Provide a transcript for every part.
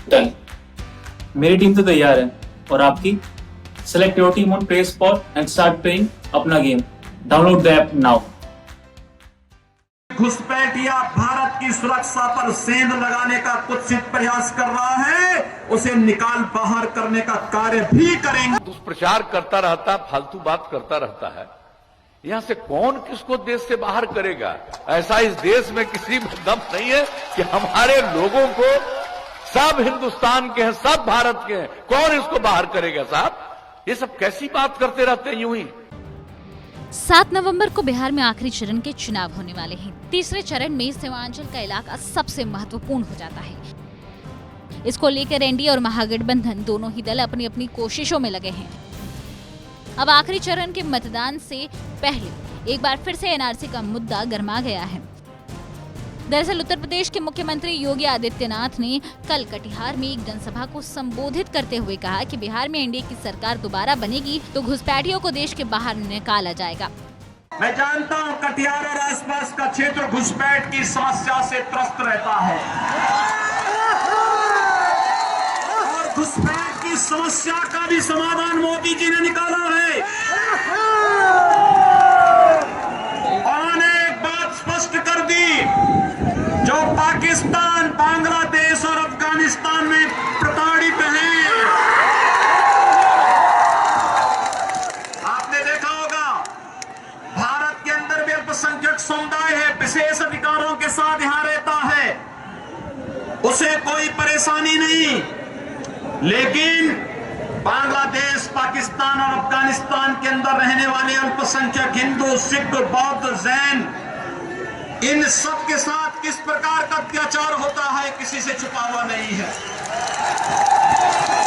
Done. मेरी team तो तैयार है और आपकी? Select your team on Play Spot and start playing अपना game. Download the app now. घुसपैठिया भारत की सुरक्षा पर सेंध लगाने का कुत्सित प्रयास कर रहा है, उसे निकाल बाहर करने का कार्य भी करेंगे। दुष्प्रचार करता रहता, फालतू बात करता रहता है। यहां से कौन किसको देश से बाहर करेगा? ऐसा इस देश में किसी में दम नहीं है कि हमारे लोगों को, सब हिंदुस्तान के हैं, सब भारत के हैं, कौन इसको बाहर करेगा साहब? ये सब कैसी बात करते रहते हैं यूं ही। 7 नवंबर को बिहार में आखिरी चरण के चुनाव होने वाले हैं। तीसरे चरण में सीमांचल का इलाका सबसे महत्वपूर्ण हो जाता है। इसको लेकर एनडीए और महागठबंधन दोनों ही दल अपनी अपनी कोशिशों में लगे हैं। अब आखिरी चरण के मतदान से पहले एक बार फिर से एनआरसी का मुद्दा गर्मा गया है। दरअसल उत्तर प्रदेश के मुख्यमंत्री योगी आदित्यनाथ ने कल कटिहार में एक जनसभा को संबोधित करते हुए कहा कि बिहार में एनडीए की सरकार दोबारा बनेगी तो घुसपैठियों को देश के बाहर निकाला जाएगा। मैं जानता हूं कटिहार और आसपास का क्षेत्र घुसपैठ की समस्या से त्रस्त रहता है और घुसपैठ की समस्या का भी समाधान मोदी जी ने निकाला है। उन्होंने एक बात स्पष्ट कर दी, जो पाकिस्तान, बांग्लादेश और अफगानिस्तान में प्रताड़ित हैं। आपने देखा होगा भारत के अंदर भी अल्पसंख्यक समुदाय है, विशेष अधिकारों के साथ यहां रहता है, उसे कोई परेशानी नहीं। लेकिन बांग्लादेश, पाकिस्तान और अफगानिस्तान के अंदर रहने वाले अल्पसंख्यक हिंदू, सिख, बौद्ध, जैन, इन सब के साथ किस प्रकार का अत्याचार होता है किसी से छुपा हुआ नहीं है।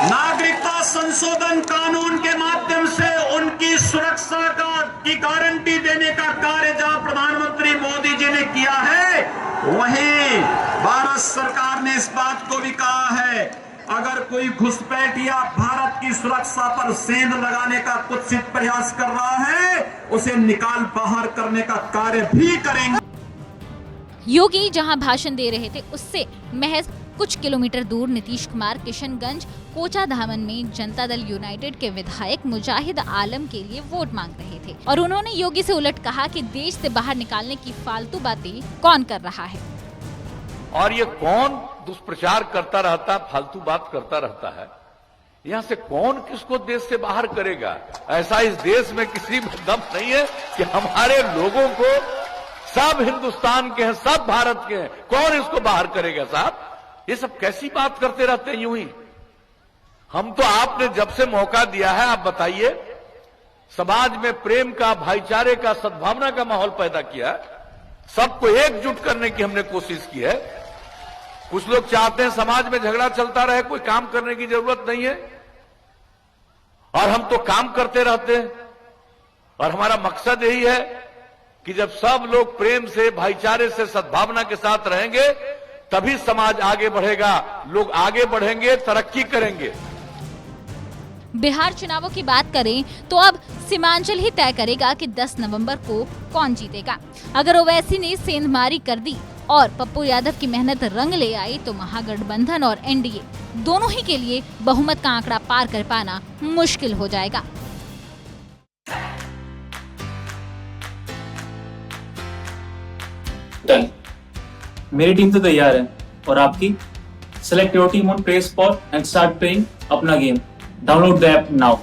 नागरिकता संशोधन कानून के माध्यम से उनकी सुरक्षा की गारंटी देने का कार्य जहां प्रधानमंत्री मोदी जी ने किया है, वहीं भारत सरकार ने इस बात को भी कहा है, अगर कोई घुसपैठिया भारत की सुरक्षा पर सेंध लगाने का कुत्सित प्रयास कर रहा है, उसे निकाल बाहर करने का कार्य भी करेंगे। योगी जहां भाषण दे रहे थे, उससे महज कुछ किलोमीटर दूर नीतीश कुमार किशनगंज कोचा धामन में जनता दल यूनाइटेड के विधायक मुजाहिद आलम के लिए वोट मांग रहे थे और उन्होंने योगी से उलट कहा कि देश से बाहर निकालने की फालतू बातें कौन कर रहा है और ये कौन दुष्प्रचार करता रहता, फालतू बात करता रहता है। यहां से कौन किसको देश से बाहर करेगा? ऐसा इस देश में किसी में दम नहीं है कि हमारे लोगों को, सब हिंदुस्तान के हैं, सब भारत के हैं, कौन इसको बाहर करेगा साहब? ये सब कैसी बात करते रहते हैं यूं ही। हम तो आपने जब से मौका दिया है, आप बताइए, समाज में प्रेम का, भाईचारे का, सद्भावना का माहौल पैदा किया, सबको एकजुट करने की हमने कोशिश की है। कुछ लोग चाहते हैं समाज में झगड़ा चलता रहे, कोई काम करने की जरूरत नहीं है, और हम तो काम करते रहते हैं। और हमारा मकसद यही है कि जब सब लोग प्रेम से, भाईचारे से, सद्भावना के साथ रहेंगे, तभी समाज आगे बढ़ेगा, लोग आगे बढ़ेंगे, तरक्की करेंगे। बिहार चुनावों की बात करें तो अब सीमांचल ही तय करेगा कि 10 नवंबर को कौन जीतेगा। अगर ओवैसी ने सेंधमारी कर दी और पप्पू यादव की मेहनत रंग ले आई तो महागठबंधन और एनडीए दोनों ही के लिए बहुमत का आंकड़ा पार कर पाना मुश्किल हो जाएगा। डन। मेरी टीम तो तैयार है और आपकी? Select your team on Play Spot and start playing अपना game. Download the app now.